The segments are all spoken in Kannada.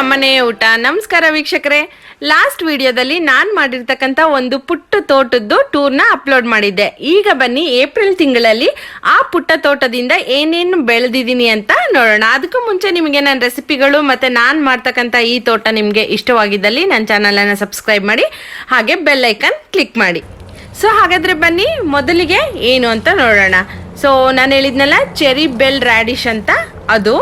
ನಮ್ಮನೆ ಊಟ. ನಮಸ್ಕಾರ ವೀಕ್ಷಕರೇ. ಲಾಸ್ಟ್ ವಿಡಿಯೋದಲ್ಲಿ ನಾನು ಮಾಡಿರ್ತಕ್ಕಂಥ ಒಂದು ಪುಟ್ಟ ತೋಟದ್ದು ಟೂರ್ನ ಅಪ್ಲೋಡ್ ಮಾಡಿದ್ದೆ. ಈಗ ಬನ್ನಿ ಏಪ್ರಿಲ್ ತಿಂಗಳಲ್ಲಿ ಆ ಪುಟ್ಟ ತೋಟದಿಂದ ಏನೇನು ಬೆಳೆದಿದ್ದೀನಿ ಅಂತ ನೋಡೋಣ. ಅದಕ್ಕೂ ಮುಂಚೆ ನಿಮಗೆ ನನ್ನ ರೆಸಿಪಿಗಳು ಮತ್ತು ನಾನು ಮಾಡ್ತಕ್ಕಂಥ ಈ ತೋಟ ನಿಮಗೆ ಇಷ್ಟವಾಗಿದ್ದಲ್ಲಿ ನನ್ನ ಚಾನಲನ್ನು ಸಬ್ಸ್ಕ್ರೈಬ್ ಮಾಡಿ, ಹಾಗೆ ಬೆಲ್ ಐಕನ್ ಕ್ಲಿಕ್ ಮಾಡಿ. ಸೊ ಹಾಗಾದರೆ ಬನ್ನಿ ಮೊದಲಿಗೆ ಏನು ಅಂತ ನೋಡೋಣ. ಸೊ ನಾನು ಹೇಳಿದ್ನಲ್ಲ ಚೆರಿ ಬೆಲ್ ರ್ಯಾಡಿಶ್ ಅಂತ, ಅದು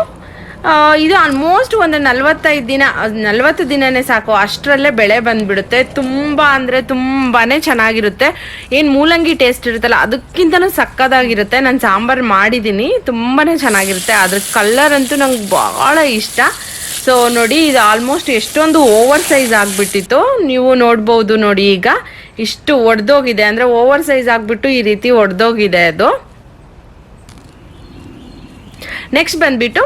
ಇದು ಆಲ್ಮೋಸ್ಟ್ ಒಂದು 40 ದಿನನೇ ಸಾಕು, ಅಷ್ಟರಲ್ಲೇ ಬೆಳೆ ಬಂದುಬಿಡುತ್ತೆ. ತುಂಬ ಅಂದರೆ ತುಂಬಾ ಚೆನ್ನಾಗಿರುತ್ತೆ. ಏನು ಮೂಲಂಗಿ ಟೇಸ್ಟ್ ಇರುತ್ತಲ್ಲ ಅದಕ್ಕಿಂತನೂ ಸಕ್ಕದಾಗಿರುತ್ತೆ. ನಾನು ಸಾಂಬಾರು ಮಾಡಿದ್ದೀನಿ, ತುಂಬಾ ಚೆನ್ನಾಗಿರುತ್ತೆ. ಅದ್ರ ಕಲರ್ ಅಂತೂ ನಂಗೆ ಭಾಳ ಇಷ್ಟ. ಸೊ ನೋಡಿ, ಇದು ಆಲ್ಮೋಸ್ಟ್ ಎಷ್ಟೊಂದು ಓವರ್ ಸೈಜ್ ಆಗಿಬಿಟ್ಟಿತ್ತು, ನೀವು ನೋಡ್ಬೋದು. ನೋಡಿ ಈಗ ಇಷ್ಟು ಒಡೆದೋಗಿದೆ, ಅಂದರೆ ಓವರ್ ಸೈಜ್ ಆಗಿಬಿಟ್ಟು ಈ ರೀತಿ ಒಡೆದೋಗಿದೆ ಅದು. ನೆಕ್ಸ್ಟ್ ಬಂದ್ಬಿಟ್ಟು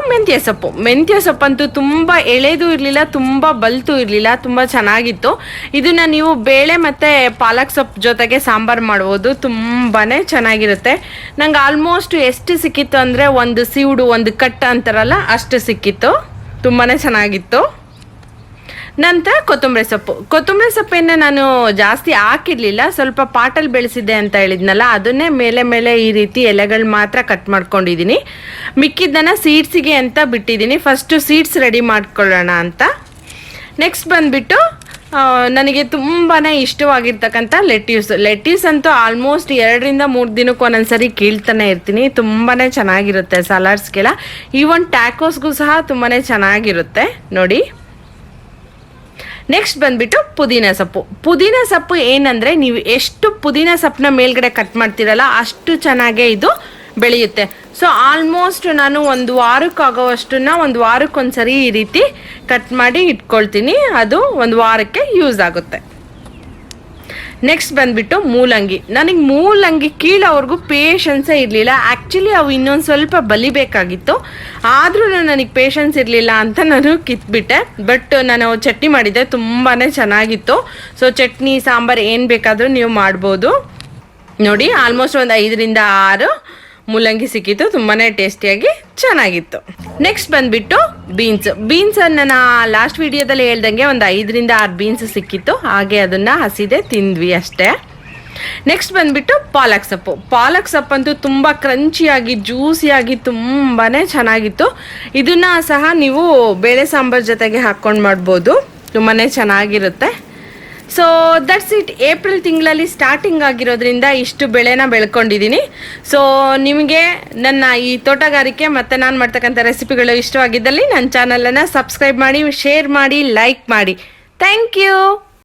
ಮೆಂತ್ಯ ಸೊಪ್ಪಂತೂ ತುಂಬ ಎಳೆದು ಇರಲಿಲ್ಲ, ತುಂಬ ಬಲ್ತು ಇರಲಿಲ್ಲ, ತುಂಬ ಚೆನ್ನಾಗಿತ್ತು. ಇದನ್ನು ನೀವು ಬೇಳೆ ಮತ್ತು ಪಾಲಕ್ ಸೊಪ್ಪು ಜೊತೆಗೆ ಸಾಂಬಾರು ಮಾಡ್ಬೋದು, ತುಂಬಾ ಚೆನ್ನಾಗಿರುತ್ತೆ. ನಂಗೆ ಆಲ್ಮೋಸ್ಟ್ ಎಷ್ಟು ಸಿಕ್ಕಿತ್ತು ಅಂದರೆ ಒಂದು ಸೀಡು, ಒಂದು ಕಟ್ ಅಂತಾರಲ್ಲ ಅಷ್ಟು ಸಿಕ್ಕಿತ್ತು, ತುಂಬಾ ಚೆನ್ನಾಗಿತ್ತು. ನಂತರ ಕೊತ್ತಂಬರಿ ಸೊಪ್ಪನ್ನು ನಾನು ಜಾಸ್ತಿ ಹಾಕಿರಲಿಲ್ಲ, ಸ್ವಲ್ಪ ಪಾಟಲ್ಲಿ ಬೆಳೆಸಿದ್ದೆ ಅಂತ ಹೇಳಿದ್ನಲ್ಲ, ಅದನ್ನೇ ಮೇಲೆ ಈ ರೀತಿ ಎಲೆಗಳು ಮಾತ್ರ ಕಟ್ ಮಾಡ್ಕೊಂಡಿದ್ದೀನಿ. ಮಿಕ್ಕಿದ್ದನ್ನು ಸೀಡ್ಸಿಗೆ ಅಂತ ಬಿಟ್ಟಿದ್ದೀನಿ. ಫಸ್ಟು ಸೀಡ್ಸ್ ರೆಡಿ ಮಾಡ್ಕೊಳ್ಳೋಣ ಅಂತ. ನೆಕ್ಸ್ಟ್ ಬಂದುಬಿಟ್ಟು ನನಗೆ ತುಂಬಾ ಇಷ್ಟವಾಗಿರ್ತಕ್ಕಂಥ ಲೆಟ್ಯೂಸ್ ಅಂತೂ ಆಲ್ಮೋಸ್ಟ್ 2 ರಿಂದ 3 ದಿನಕ್ಕೆ ಒಂದೊಂದ್ಸರಿ ಕೀಳ್ತಾನೆ ಇರ್ತೀನಿ. ತುಂಬಾ ಚೆನ್ನಾಗಿರುತ್ತೆ ಸಲಾಡ್ಸ್ಗೆಲ್ಲ, ಈವನ್ ಟ್ಯಾಕೋಸ್ಗೂ ಸಹ ತುಂಬಾ ಚೆನ್ನಾಗಿರುತ್ತೆ ನೋಡಿ. ನೆಕ್ಸ್ಟ್ ಬಂದ್ಬಿಟ್ಟು ಪುದೀನ ಸೊಪ್ಪು ಏನಂದರೆ, ನೀವು ಎಷ್ಟು ಪುದೀನ ಸೊಪ್ಪನ್ನ ಮೇಲ್ಗಡೆ ಕಟ್ ಮಾಡ್ತೀರಲ್ಲ ಅಷ್ಟು ಚೆನ್ನಾಗೇ ಇದು ಬೆಳೆಯುತ್ತೆ. ಸೊ ಆಲ್ಮೋಸ್ಟ್ ನಾನು ಒಂದು ವಾರಕ್ಕಾಗೋವಷ್ಟನ್ನ ಒಂದು ವಾರಕ್ಕೊಂದ್ಸರಿ ಈ ರೀತಿ ಕಟ್ ಮಾಡಿ ಇಟ್ಕೊಳ್ತೀನಿ, ಅದು ಒಂದು ವಾರಕ್ಕೆ ಯೂಸ್ ಆಗುತ್ತೆ. ನೆಕ್ಸ್ಟ್ ಬಂದ್ಬಿಟ್ಟು ನನಗೆ ಮೂಲಂಗಿ ಕೀಳೋವರೆಗೂ ಪೇಷನ್ಸೇ ಇರಲಿಲ್ಲ. ಆ್ಯಕ್ಚುಲಿ ಅವು ಇನ್ನೊಂದು ಸ್ವಲ್ಪ ಬಲಿಬೇಕಾಗಿತ್ತು, ಆದ್ರೂ ನನಗೆ ಪೇಷನ್ಸ್ ಇರಲಿಲ್ಲ ಅಂತ ನಾನು ಕಿತ್ಬಿಟ್ಟೆ. ಬಟ್ ನಾನು ಚಟ್ನಿ ಮಾಡಿದ್ದೆ, ತುಂಬಾ ಚೆನ್ನಾಗಿತ್ತು. ಸೊ ಚಟ್ನಿ ಸಾಂಬಾರು ಏನು ಬೇಕಾದರೂ ನೀವು ಮಾಡ್ಬೋದು. ನೋಡಿ ಆಲ್ಮೋಸ್ಟ್ ಒಂದು 5 ರಿಂದ 6 ಮೂಲಂಗಿ ಸಿಕ್ಕಿತ್ತು, ತುಂಬಾ ಟೇಸ್ಟಿಯಾಗಿ ಚೆನ್ನಾಗಿತ್ತು. ನೆಕ್ಸ್ಟ್ ಬಂದ್ಬಿಟ್ಟು ಬೀನ್ಸ್ ನಾನು ಲಾಸ್ಟ್ ವಿಡಿಯೋದಲ್ಲಿ ಹೇಳ್ದಂಗೆ ಒಂದು 5 ರಿಂದ 6 ಬೀನ್ಸ್ ಸಿಕ್ಕಿತ್ತು, ಹಾಗೆ ಅದನ್ನು ಹಸಿದೆ ತಿಂದ್ವಿ ಅಷ್ಟೇ. ನೆಕ್ಸ್ಟ್ ಬಂದ್ಬಿಟ್ಟು ಪಾಲಕ್ ಸೊಪ್ಪಂತೂ ತುಂಬ ಕ್ರಂಚಿಯಾಗಿ ಜ್ಯೂಸಿಯಾಗಿ ತುಂಬಾ ಚೆನ್ನಾಗಿತ್ತು. ಇದನ್ನು ಸಹ ನೀವು ಬೇಳೆ ಸಾಂಬಾರು ಜೊತೆಗೆ ಹಾಕ್ಕೊಂಡು ಮಾಡ್ಬೋದು, ತುಂಬಾ ಚೆನ್ನಾಗಿರುತ್ತೆ. So that's it. ಏಪ್ರಿಲ್ ತಿಂಗಳಲ್ಲಿ ಸ್ಟಾರ್ಟಿಂಗ್ ಆಗಿರೋದ್ರಿಂದ ಇಷ್ಟು ಬೆಳೆನ ಬೆಳ್ಕೊಂಡಿದ್ದೀನಿ. ಸೊ ನಿಮಗೆ ನನ್ನ ಈ ತೋಟಗಾರಿಕೆ ಮತ್ತು ನಾನು ಮಾಡ್ತಕ್ಕಂಥ ರೆಸಿಪಿಗಳು ಇಷ್ಟವಾಗಿದ್ದಲ್ಲಿ ನನ್ನ ಚಾನಲನ್ನು ಸಬ್ಸ್ಕ್ರೈಬ್ ಮಾಡಿ, ಶೇರ್ ಮಾಡಿ, ಲೈಕ್ ಮಾಡಿ. Thank you.